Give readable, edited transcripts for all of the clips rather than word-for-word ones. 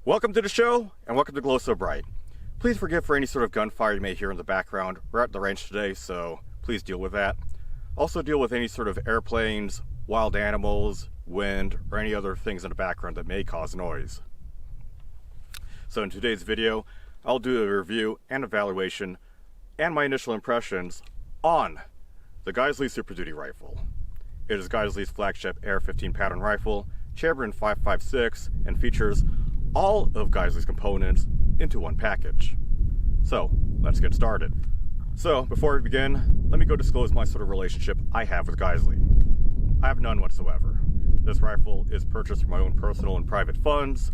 Welcome to the show, and welcome to Glow So Bright. Please forgive for any sort of gunfire you may hear in the background. We're at the range today, so please deal with that. Also deal with any sort of airplanes, wild animals, wind, or any other things in the background that may cause noise. So in today's video, I'll do a review and evaluation and my initial impressions on the Geissele Super Duty rifle. It is Geissele's flagship AR-15 pattern rifle, chambered in 5.56, and features all of Geissele's components into one package. So let's get started. So before we begin, let me go disclose my sort of relationship I have with Geissele. I have none whatsoever. This rifle is purchased from my own personal and private funds.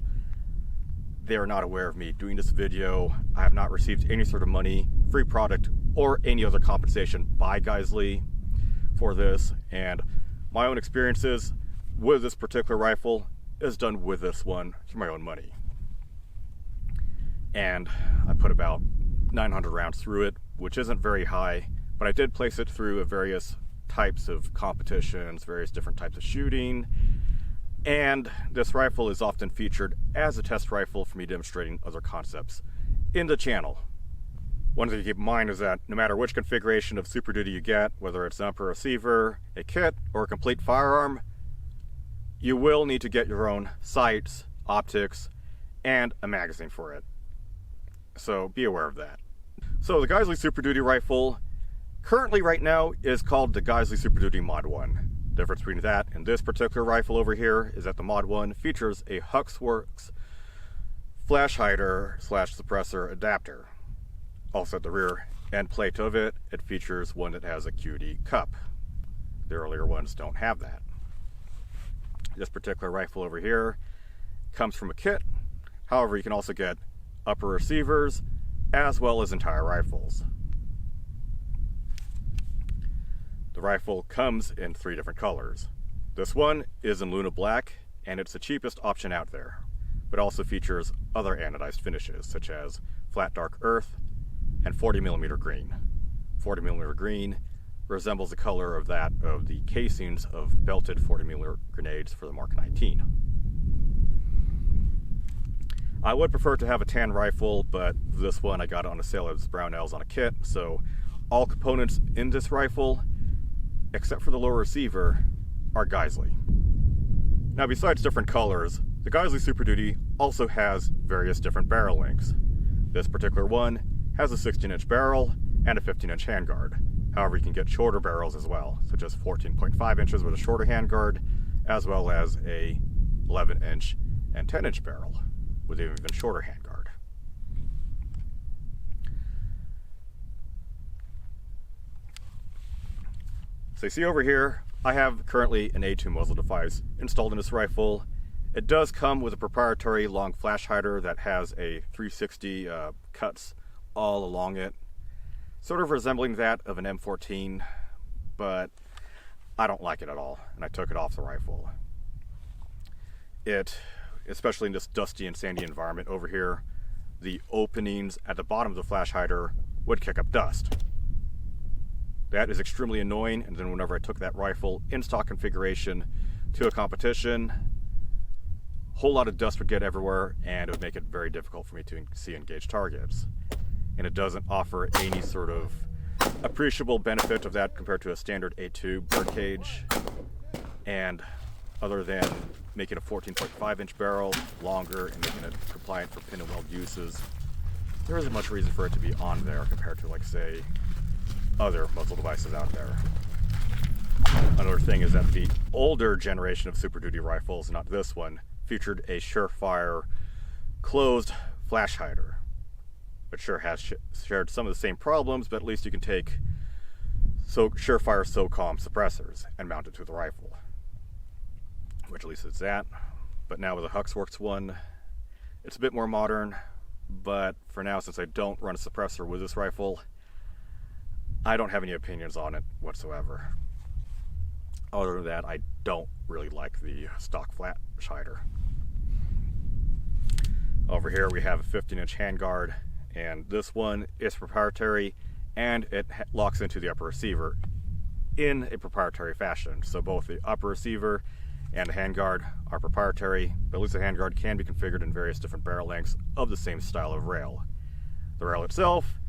They are not aware of me doing this video. I have not received any sort of money, free product, or any other compensation by Geissele for this, and my own experiences with this particular rifle is done with this one for my own money. And I put about 900 rounds through it, which isn't very high, but I did place it through various types of competitions, various different types of shooting, and this rifle is often featured as a test rifle for me demonstrating other concepts in the channel. One thing to keep in mind is that no matter which configuration of Super Duty you get, whether it's an upper receiver, a kit, or a complete firearm, you will need to get your own sights, optics, and a magazine for it. So be aware of that. So the Geissele Super Duty rifle currently right now is called the Geissele Super Duty Mod 1. The difference between that and this particular rifle over here is that the Mod 1 features a Huxworks flash hider / suppressor adapter. Also at the rear end plate of it, it features one that has a QD cup. The earlier ones don't have that. This particular rifle over here comes from a kit. However, you can also get upper receivers as well as entire rifles. The rifle comes in 3 different colors. This one is in Luna Black, and it's the cheapest option out there, but also features other anodized finishes such as flat dark earth and 40mm green. 40mm green resembles the color of that of the casings of belted 40mm grenades for the Mark 19. I would prefer to have a tan rifle, but this one I got on a sale as Brownells on a kit, so all components in this rifle, except for the lower receiver, are Geissele. Now besides different colors, the Geissele Super Duty also has various different barrel lengths. This particular one has a 16-inch barrel and a 15-inch handguard. However, you can get shorter barrels as well, such as 14.5 inches with a shorter handguard, as well as a 11-inch and 10-inch barrel with an even shorter handguard. So you see over here, I have currently an A2 muzzle device installed in this rifle. It does come with a proprietary long flash hider that has a 360 cuts all along it, sort of resembling that of an M14, but I don't like it at all, and I took it off the rifle. It, especially in this dusty and sandy environment over here, the openings at the bottom of the flash hider would kick up dust. That is extremely annoying, and then whenever I took that rifle in stock configuration to a competition, a whole lot of dust would get everywhere, and it would make it very difficult for me to see engaged targets. And it doesn't offer any sort of appreciable benefit of that compared to a standard A2 birdcage. And other than making a 14.5-inch barrel longer and making it compliant for pin and weld uses, there isn't much reason for it to be on there compared to, like, say, other muzzle devices out there. Another thing is that the older generation of Super Duty rifles, not this one, featured a Surefire closed flash hider, which sure has shared some of the same problems, but at least you can take Surefire SOCOM suppressors and mount it to the rifle, which at least it's that. But now with the Huxworks one, it's a bit more modern, but for now, since I don't run a suppressor with this rifle, I don't have any opinions on it whatsoever. Other than that, I don't really like the stock flash hider. Over here we have a 15-inch handguard, and this one is proprietary, and it locks into the upper receiver in a proprietary fashion. So both the upper receiver and the handguard are proprietary, but at least the handguard can be configured in various different barrel lengths of the same style of rail. The rail itself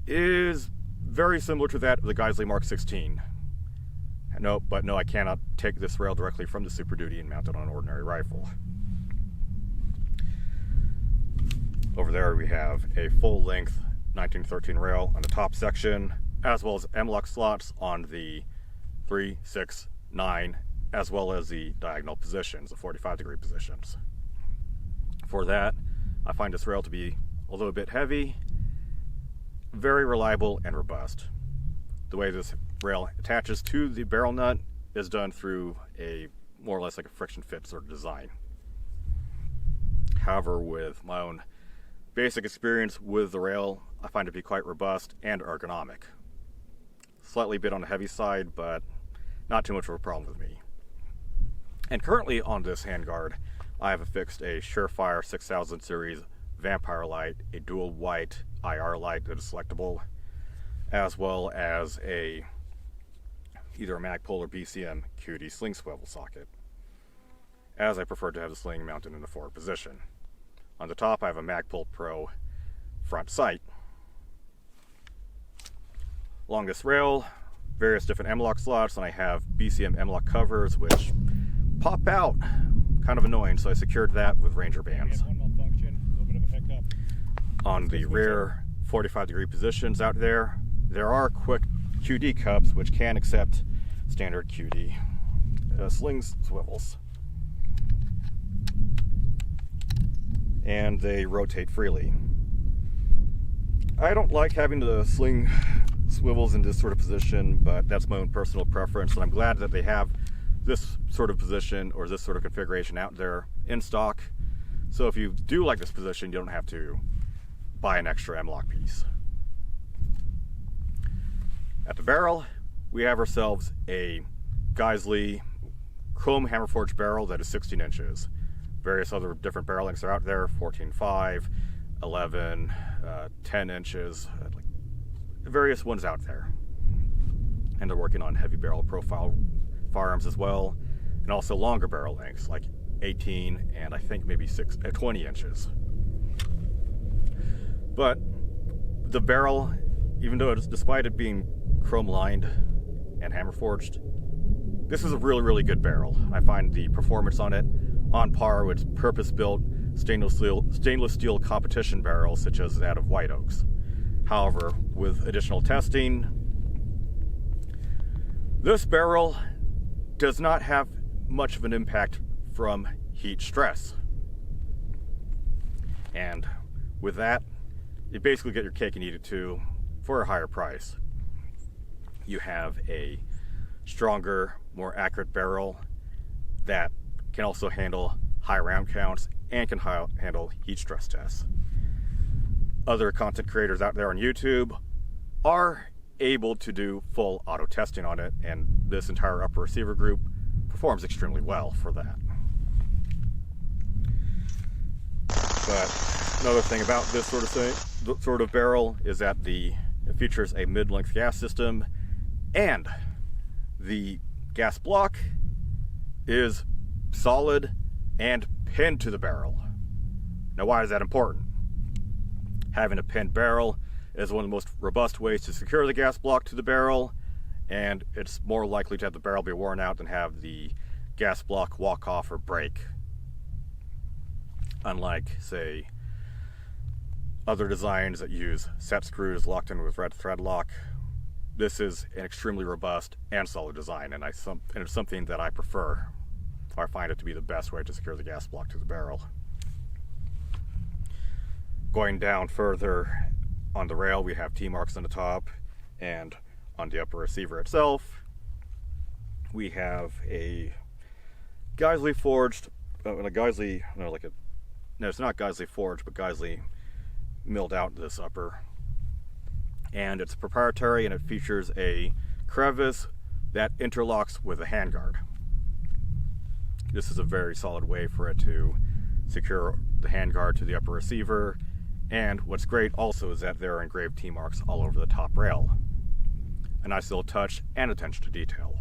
is very similar to that of the Geissele Mark 16. No, I cannot take this rail directly from the Super Duty and mount it on an ordinary rifle. Over there we have a full-length 1913 rail on the top section, as well as M-lock slots on the 3, 6, 9, as well as the diagonal positions, the 45-degree positions. For that, I find this rail to be, although a bit heavy, very reliable and robust. The way this rail attaches to the barrel nut is done through a more or less like a friction fit sort of design. However, with my own basic experience with the rail, I find it to be quite robust and ergonomic. Slightly a bit on the heavy side, but not too much of a problem with me. And currently on this handguard, I have affixed a Surefire 6000 series Vampire light, a dual white IR light that is selectable, as well as either a Magpul or BCM QD sling swivel socket, as I prefer to have the sling mounted in the forward position. On the top I have a Magpul Pro front sight. Along this rail, various different M-lock slots, and I have BCM M-lock covers which pop out. Kind of annoying, so I secured that with Ranger bands. One malfunction, a little bit of a hiccup. On the rear 45-degree positions out there are quick QD cups which can accept standard QD sling swivels. And they rotate freely. I don't like having the sling swivels in this sort of position, but that's my own personal preference, and I'm glad that they have this sort of position or this sort of configuration out there in stock. So if you do like this position, you don't have to buy an extra M-lock piece. At the barrel, we have ourselves a Geissele chrome hammer forged barrel that is 16 inches. Various other different barrel lengths are out there, 14.5, 11, 10 inches, like various ones out there. And they're working on heavy barrel profile firearms as well, and also longer barrel lengths like 18 and I think maybe 20 inches. But the barrel, even though despite it being chrome lined and hammer forged, this is a really good barrel. I find the performance on it on par with purpose-built stainless steel competition barrels such as that of White Oaks. However, with additional testing, this barrel does not have much of an impact from heat stress. And with that, you basically get your cake and eat it too for a higher price. You have a stronger, more accurate barrel that can also handle high round counts and can handle heat stress tests. Other content creators out there on YouTube are able to do full auto testing on it, and this entire upper receiver group performs extremely well for that. But another thing about this sort of barrel is that it features a mid-length gas system, and the gas block is solid and pinned to the barrel. Now, why is that important? Having a pinned barrel is one of the most robust ways to secure the gas block to the barrel, and it's more likely to have the barrel be worn out than have the gas block walk off or break. Unlike, say, other designs that use set screws locked in with red thread lock, this is an extremely robust and solid design, and it's something that I prefer, or I find it to be the best way to secure the gas block to the barrel. Going down further on the rail, we have T-marks on the top, and on the upper receiver itself, we have a Geissele forged, it's not Geissele forged, but Geissele milled out this upper. And it's proprietary, and it features a crevice that interlocks with a handguard. This is a very solid way for it to secure the handguard to the upper receiver. And what's great also is that there are engraved T-marks all over the top rail. A nice little touch and attention to detail.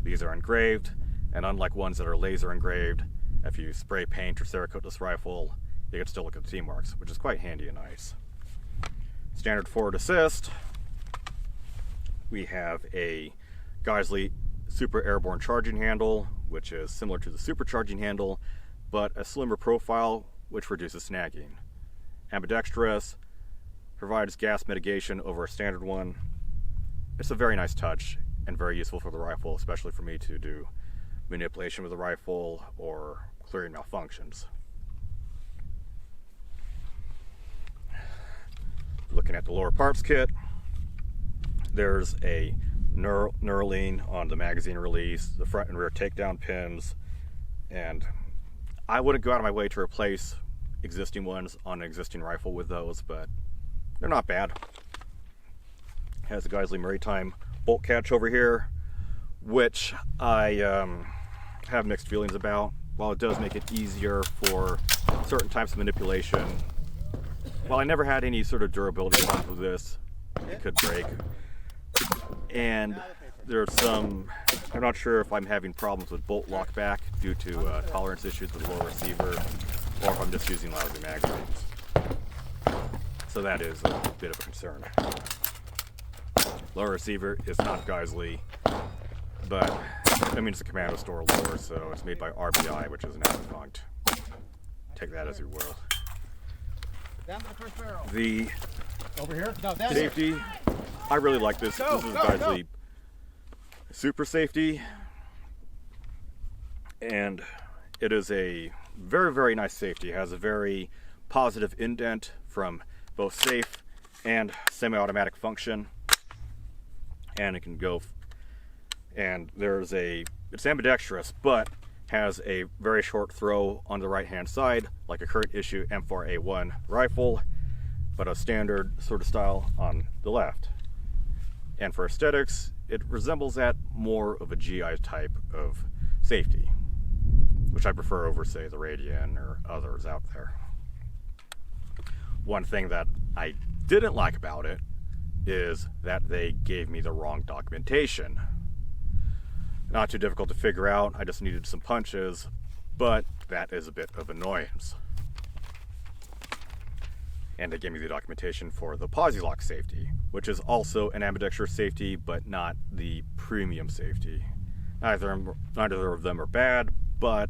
These are engraved, And unlike ones that are laser engraved, if you spray paint or Cerakote this rifle, you can still look at the T-marks, which is quite handy and nice. Standard forward assist. We have a Geissele Super Airborne charging handle, which is similar to the Super charging handle, but a slimmer profile, which reduces snagging. Ambidextrous, provides gas mitigation over a standard one. It's a very nice touch and very useful for the rifle, especially for me to do manipulation with the rifle or clearing malfunctions. Looking at the lower parts kit, there's a knurling on the magazine release, the front and rear takedown pins, and I wouldn't go out of my way to replace existing ones on an existing rifle with those, but they're not bad. Has a Geissele Maritime bolt catch over here, which I have mixed feelings about. While it does make it easier for certain types of manipulation, while I never had any sort of durability problems with this, it could break. And there's some, I'm not sure if I'm having problems with bolt lockback due to tolerance issues with the lower receiver, or if I'm just using lousy magazines. So that is a bit of a concern. Lower receiver is not Geissele, but I mean it's a commando store lower, so it's made by RBI, which is now defunct. Take that as you will. Down to the first barrel. The Over here? No, that's safety, I really like this. This is Geissele Super Safety, and it is a very, very nice safety. It has a very positive indent from both safe and semi-automatic function, and it can go, and it's ambidextrous, but has a very short throw on the right hand side, like a current issue M4A1 rifle, but a standard sort of style on the left. And for aesthetics, it resembles that more of a GI type of safety, which I prefer over, say, the Radian or others out there. One thing that I didn't like about it is that they gave me the wrong documentation. Not too difficult to figure out, I just needed some punches, but that is a bit of annoyance. And they gave me the documentation for the Posi-Lock safety, which is also an ambidextrous safety, but not the premium safety. Neither of them are bad, but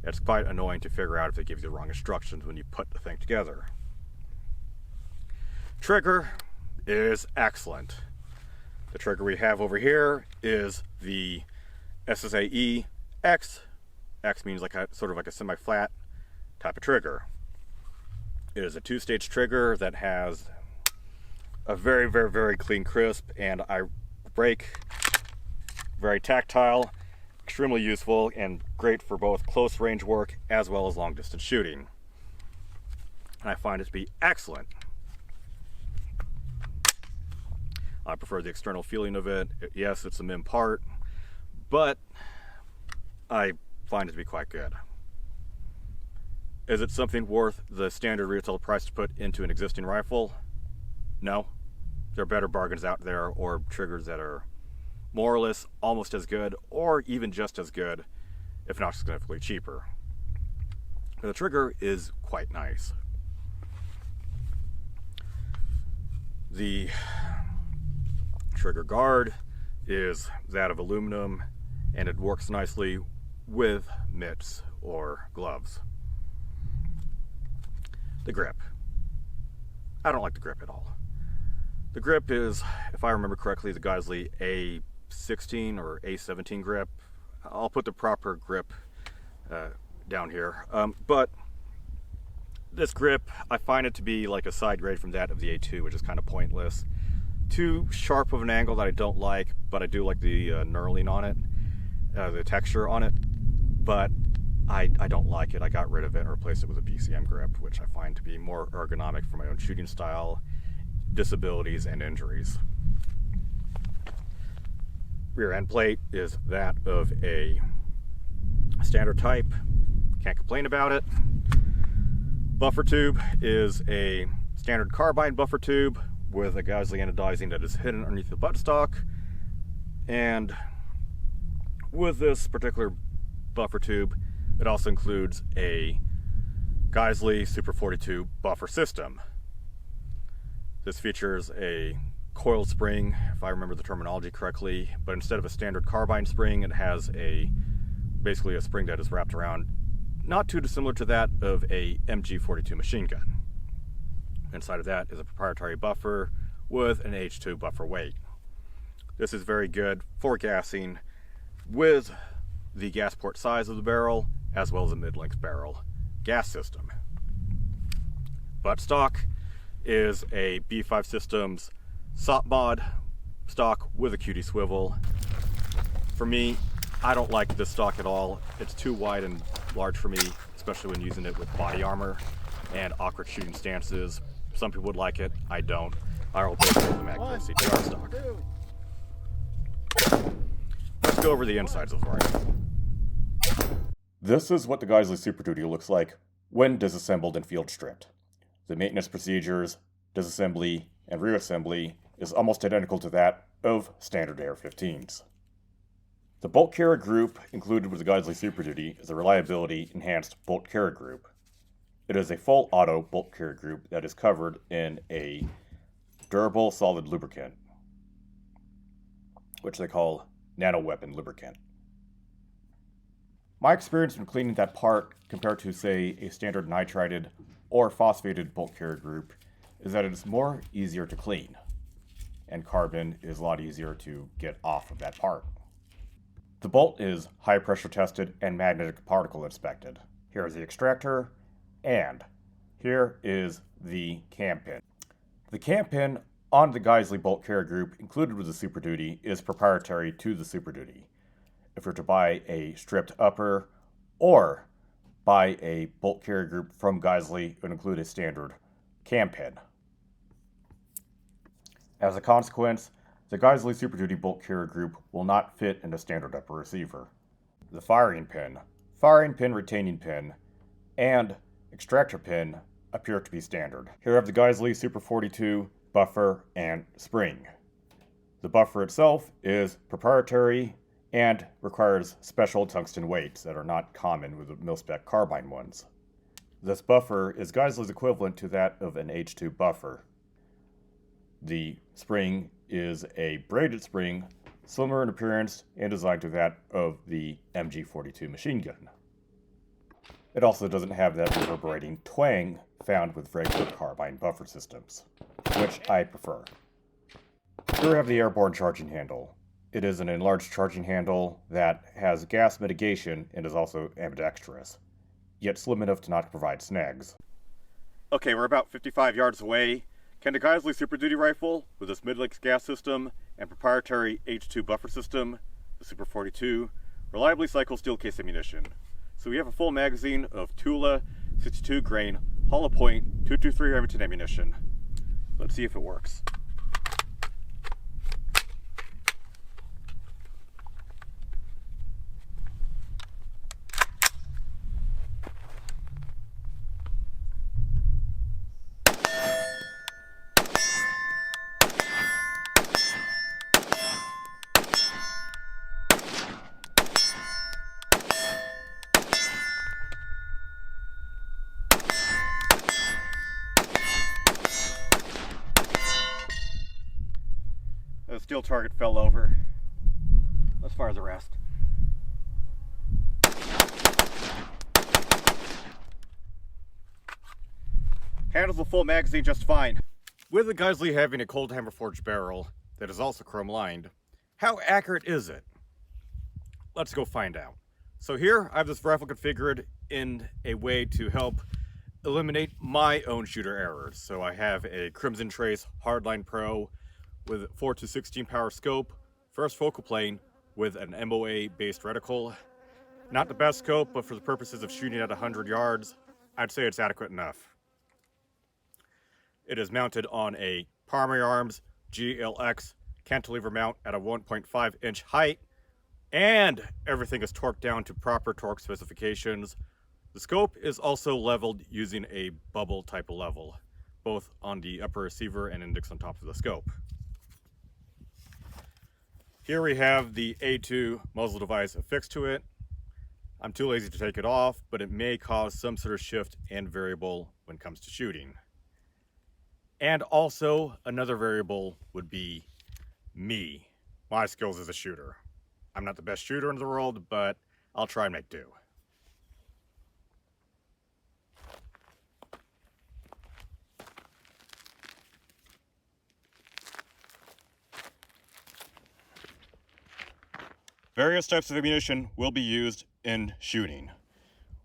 it's quite annoying to figure out if they give you the wrong instructions when you put the thing together. Trigger is excellent. The trigger we have over here is the SSAE X. X means sort of like a semi-flat type of trigger. It is a two-stage trigger that has a very, very, very clean crisp, and I break very tactile, extremely useful, and great for both close range work as well as long distance shooting. And I find it to be excellent. I prefer the external feeling of it. Yes, it's a MIM part, but I find it to be quite good. Is it something worth the standard retail price to put into an existing rifle? No. There are better bargains out there, or triggers that are more or less almost as good, or even just as good, if not significantly cheaper. The trigger is quite nice. The trigger guard is that of aluminum, and it works nicely with mitts or gloves. The grip. I don't like the grip at all. The grip is, if I remember correctly, the Geissele A16 or A17 grip. I'll put the proper grip down here. But this grip, I find it to be like a side grade from that of the A2, which is kind of pointless. Too sharp of an angle that I don't like, but I do like the knurling on it, the texture on it, but I don't like it. I got rid of it and replaced it with a BCM grip, which I find to be more ergonomic for my own shooting style, disabilities, and injuries. Rear end plate is that of a standard type. Can't complain about it. Buffer tube is a standard carbine buffer tube with a Geissele anodizing that is hidden underneath the buttstock. And with this particular buffer tube. It also includes a Geissele Super 42 buffer system. This features a coiled spring, if I remember the terminology correctly, but instead of a standard carbine spring, it has basically a spring that is wrapped around, not too dissimilar to that of a MG42 machine gun. Inside of that is a proprietary buffer with an H2 buffer weight. This is very good for gassing with the gas port size of the barrel as well as a mid-length barrel gas system. Butt stock is a B5 Systems SOP mod stock with a QD swivel. For me, I don't like this stock at all. It's too wide and large for me, especially when using it with body armor and awkward shooting stances. Some people would like it, I don't. I will both with the Magnum CTR stock. Let's go over the insides of the rifle. This is what the Geissele Super Duty looks like when disassembled and field stripped. The maintenance procedures, disassembly, and reassembly is almost identical to that of standard AR-15s. The bolt carrier group included with the Geissele Super Duty is a reliability enhanced bolt carrier group. It is a full auto bolt carrier group that is covered in a durable solid lubricant, which they call nano weapon lubricant. My experience in cleaning that part compared to, say, a standard nitrided or phosphated bolt carrier group is that it is more easier to clean, and carbon is a lot easier to get off of that part. The bolt is high pressure tested and magnetic particle inspected. Here is the extractor, and here is the cam pin. The cam pin on the Geissele bolt carrier group included with the Super Duty is proprietary to the Super Duty. If you're to buy a stripped upper or buy a bolt carrier group from Geissele, it would include a standard cam pin. As a consequence, the Geissele Super Duty bolt carrier group will not fit in a standard upper receiver. The firing pin, retaining pin, and extractor pin appear to be standard. Here I have the Geissele Super 42 buffer and spring. The buffer itself is proprietary and requires special tungsten weights that are not common with the mil-spec carbine ones. This buffer is Geissele's equivalent to that of an H2 buffer. The spring is a braided spring, similar in appearance and design to that of the MG42 machine gun. It also doesn't have that reverberating twang found with regular carbine buffer systems, which I prefer. Here we have the airborne charging handle. It is an enlarged charging handle that has gas mitigation and is also ambidextrous, yet slim enough to not provide snags. Okay, we're about 55 yards away. Can the Geissele Super Duty rifle, with its mid-length gas system and proprietary H2 buffer system, the Super 42, reliably cycle steel case ammunition? So we have a full magazine of Tula 62 grain hollow point 223 Remington ammunition. Let's see if it works. The steel target fell over. Let's fire the rest. Handles the full magazine just fine. With the Geissele having a cold hammer forged barrel that is also chrome lined, how accurate is it? Let's go find out. So here I have this rifle configured in a way to help eliminate my own shooter errors. So I have a Crimson Trace Hardline Pro with 4-16 power scope, first focal plane with an MOA based reticle. Not the best scope, but for the purposes of shooting at 100 yards, I'd say it's adequate enough. It is mounted on a primary arms GLX cantilever mount at a 1.5 inch height, and everything is torqued down to proper torque specifications. The scope is also leveled using a bubble type of level, both on the upper receiver and index on top of the scope. Here we have the A2 muzzle device affixed to it. I'm too lazy to take it off, but it may cause some sort of shift and variable when it comes to shooting. And also, another variable would be me, my skills as a shooter. I'm not the best shooter in the world, but I'll try and make do. Various types of ammunition will be used in shooting.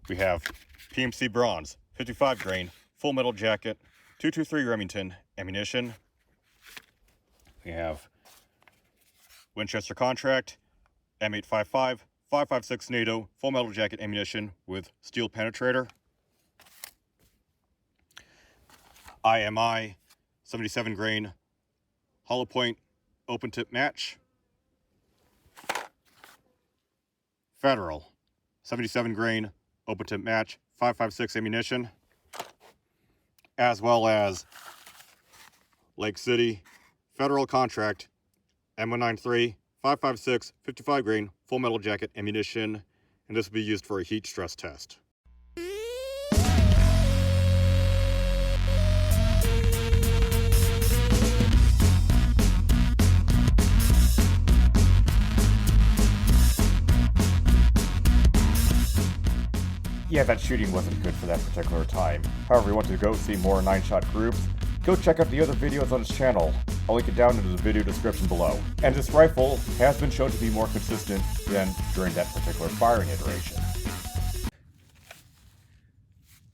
We have PMC bronze, 55 grain, full metal jacket, 223 Remington ammunition. We have Winchester contract, M855, 5.56 NATO, full metal jacket ammunition with steel penetrator. IMI, 77 grain, hollow point, open tip match. Federal, 77 grain, open tip match, 5.56 ammunition, as well as Lake City, Federal contract, M193, 5.56, 55 grain, full metal jacket ammunition, and this will be used for a heat stress test. Yeah, that shooting wasn't good for that particular time. However, you want to go see more 9-shot groups, go check out the other videos on his channel. I'll link it down in the video description below. And this rifle has been shown to be more consistent than during that particular firing iteration.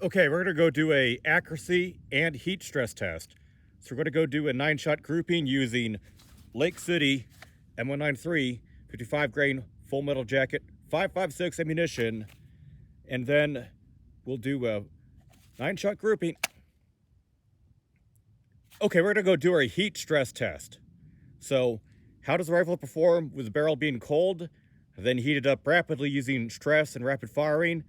Okay, we're gonna go do a accuracy and heat stress test. So we're gonna go do a 9-shot grouping using Lake City M193, 55 grain, full metal jacket, 5.56 ammunition, and then we'll do a 9-shot grouping. Okay, we're gonna go do our heat stress test. So, how does the rifle perform with the barrel being cold, then heated up rapidly using stress and rapid firing?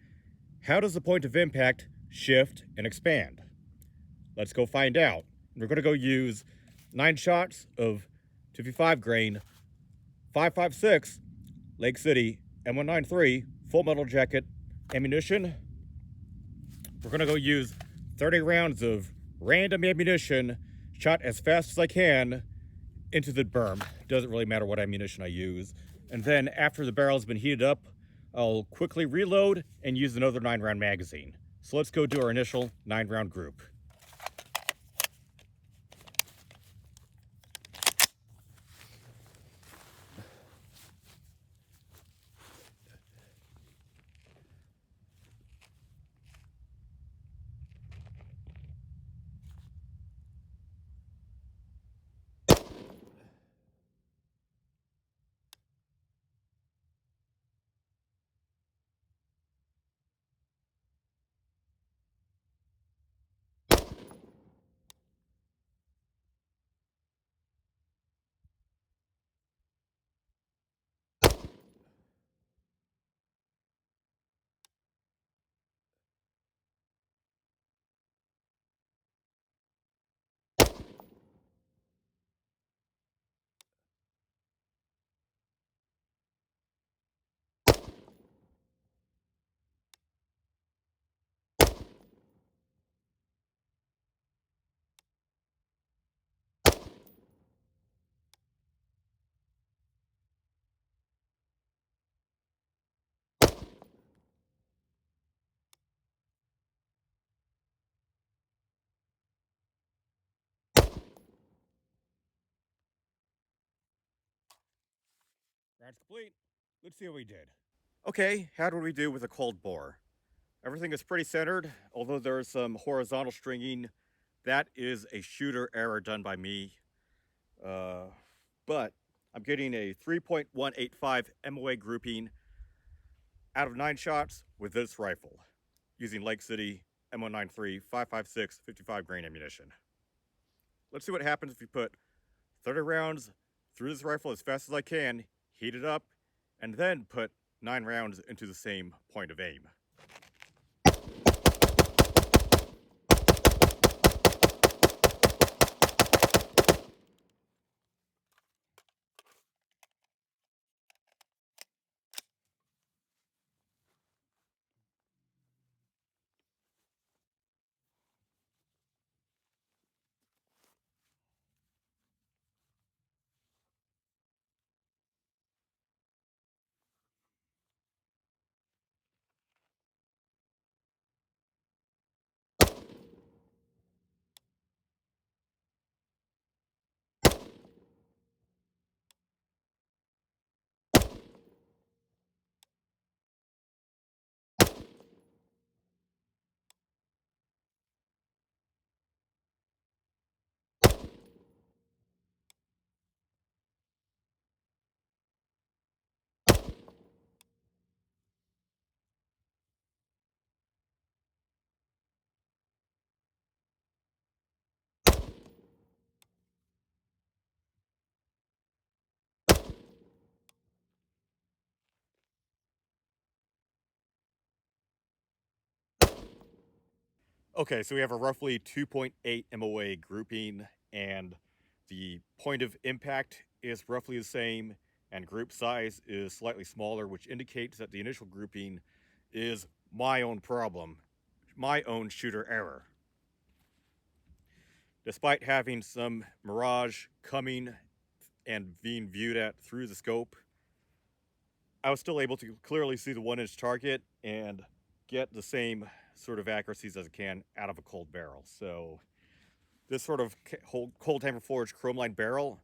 How does the point of impact shift and expand? Let's go find out. We're gonna go use 9 shots of 55 grain, 5.56 Lake City M193 full metal jacket ammunition. We're gonna go use 30 rounds of random ammunition shot as fast as I can into the berm. Doesn't really matter what ammunition I use. And then after the barrel's been heated up, I'll quickly reload and use another 9-round magazine. So let's go do our initial 9-round group. Round's complete. Let's see how we did. Okay, how did we do with a cold bore? Everything is pretty centered, although there is some horizontal stringing. That is a shooter error done by me. But I'm getting a 3.185 MOA grouping out of 9 shots with this rifle, using Lake City M193 5.56 55 grain ammunition. Let's see what happens if you put 30 rounds through this rifle as fast as I can, heat it up, and then put 9 rounds into the same point of aim. Okay, so we have a roughly 2.8 MOA grouping, and the point of impact is roughly the same, and group size is slightly smaller, which indicates that the initial grouping is my own problem, my own shooter error. Despite having some mirage coming and being viewed at through the scope, I was still able to clearly see the 1-inch target and get the same sort of accuracies as I can out of a cold barrel. So this sort of cold hammer forged chrome line barrel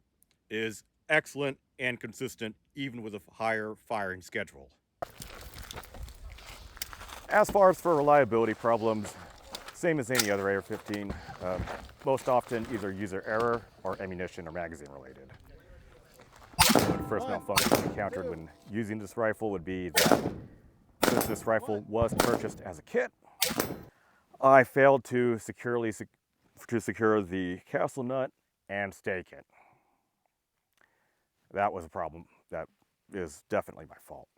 is excellent and consistent even with a higher firing schedule. As far as for reliability problems, same as any other AR-15, most often either user error or ammunition or magazine related. The first malfunction I encountered when using this rifle would be that since this rifle was purchased as a kit, I failed to secure the castle nut and stake it. That was a problem. That is definitely my fault.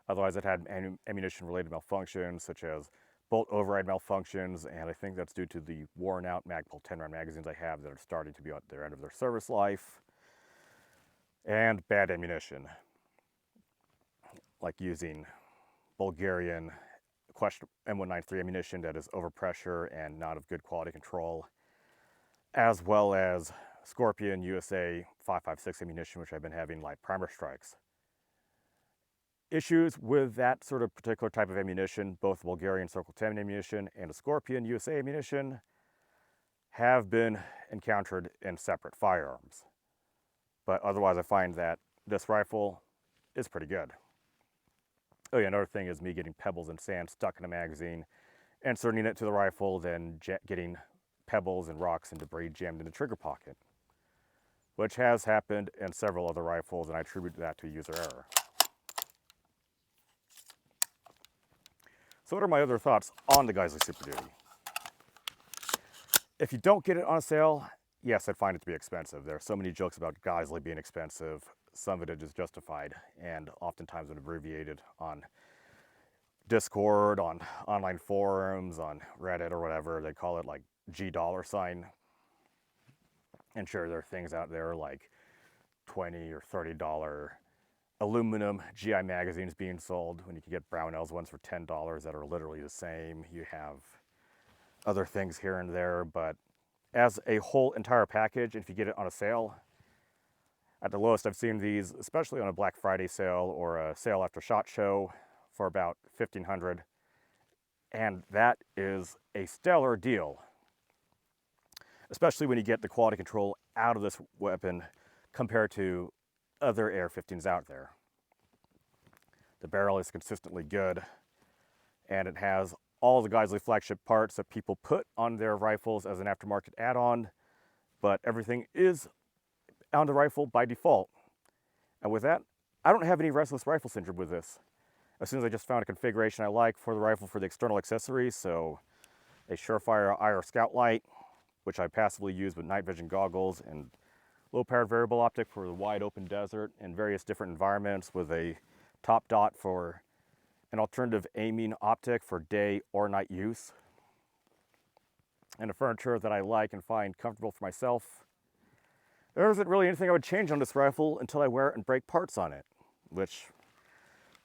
Otherwise, it had ammunition related malfunctions such as bolt override malfunctions, and I think that's due to the worn out Magpul 10-round magazines I have that are starting to be at their end of their service life, and bad ammunition, like using Bulgarian M193 ammunition that is overpressure and not of good quality control, as well as Scorpion USA 5.56 ammunition, which I've been having light primer strikes. Issues with that sort of particular type of ammunition, both Bulgarian Circle 10 ammunition and the Scorpion USA ammunition, have been encountered in separate firearms. But otherwise, I find that this rifle is pretty good. Oh yeah, another thing is me getting pebbles and sand stuck in a magazine, inserting it to the rifle, then getting pebbles and rocks and debris jammed in the trigger pocket, which has happened in several other rifles, and I attribute that to user error. So what are my other thoughts on the Geissele Super Duty? If you don't get it on sale, yes, I'd find it to be expensive. There are so many jokes about Geissele being expensive. Some of it is justified, and oftentimes when abbreviated on Discord, on online forums, on Reddit or whatever, they call it like $G$. And sure, there are things out there like $20 or $30 aluminum GI magazines being sold when you can get Brownells ones for $10 that are literally the same. You have other things here and there, but as a whole entire package, if you get it on a sale, at the lowest I've seen these, especially on a Black Friday sale or a sale after SHOT Show, for about $1,500, and that is a stellar deal, especially when you get the quality control out of this weapon compared to other AR-15s out there. The barrel is consistently good, and it has all the Geissele flagship parts that people put on their rifles as an aftermarket add-on, but everything is on the rifle by default. And with that, I don't have any restless rifle syndrome with this. As soon as I just found a configuration I like for the rifle for the external accessories, so a Surefire IR Scout Light, which I passively use with night vision goggles, and low-powered variable optic for the wide open desert and various different environments, with a top dot for an alternative aiming optic for day or night use, and a furniture that I like and find comfortable for myself. There isn't really anything I would change on this rifle until I wear it and break parts on it, which,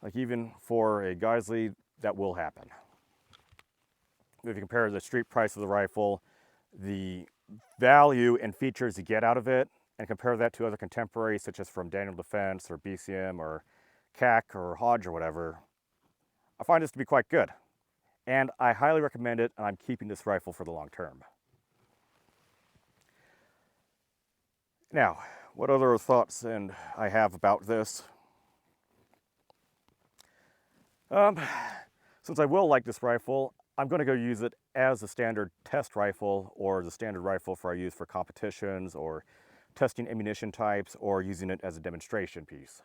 like even for a Geissele, that will happen. If you compare the street price of the rifle, the value and features you get out of it, and compare that to other contemporaries such as from Daniel Defense or BCM or CAC or Hodge or whatever, I find this to be quite good. And I highly recommend it, and I'm keeping this rifle for the long term. Now, what other thoughts and I have about this? Since I will like this rifle, I'm going to go use it as a standard test rifle, or the standard rifle I use for competitions or testing ammunition types, or using it as a demonstration piece.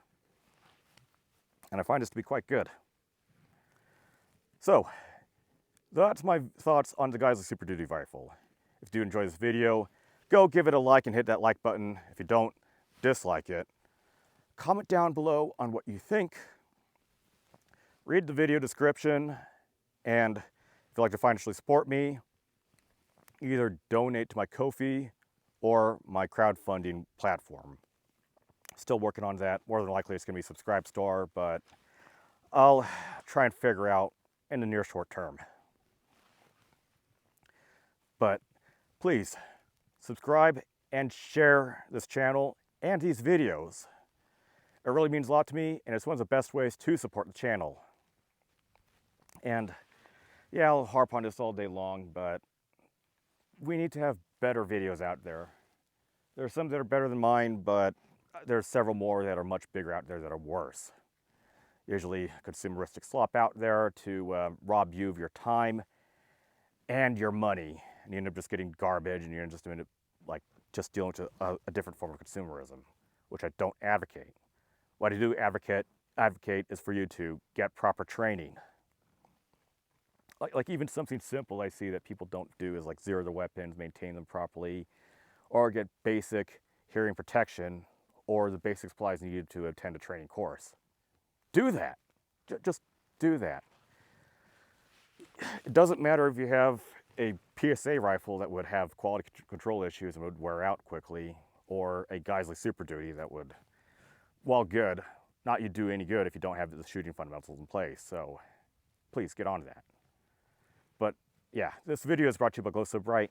And I find this to be quite good. So, that's my thoughts on the Geissele Super Duty rifle. If you do enjoy this video, go give it a like and hit that like button. If you don't, dislike it. Comment down below on what you think. Read the video description, and If you'd like to financially support me, either donate to my Ko-fi or my crowdfunding platform. Still working on that. More than likely it's going to be Subscribe Store, but I'll try and figure out in the near short term. But please subscribe and share this channel and these videos. It really means a lot to me, and it's one of the best ways to support the channel. And yeah, I'll harp on this all day long, but we need to have better videos out there. There are some that are better than mine, but there's several more that are much bigger out there that are worse. Usually consumeristic slop out there to rob you of your time and your money. And you end up just getting garbage, and you end up like just dealing with a different form of consumerism, which I don't advocate. What I do advocate is for you to get proper training. Like even something simple I see that people don't do is like zero their weapons, maintain them properly, or get basic hearing protection or the basic supplies needed to attend a training course. Do that. Just do that. It doesn't matter if you have a PSA rifle that would have quality control issues and would wear out quickly, or a Geissele Super Duty that would, while good, not you do any good if you don't have the shooting fundamentals in place. So please get on to that. But yeah, this video is brought to you by Glow So Bright.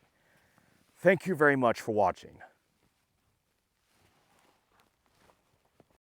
Thank you very much for watching.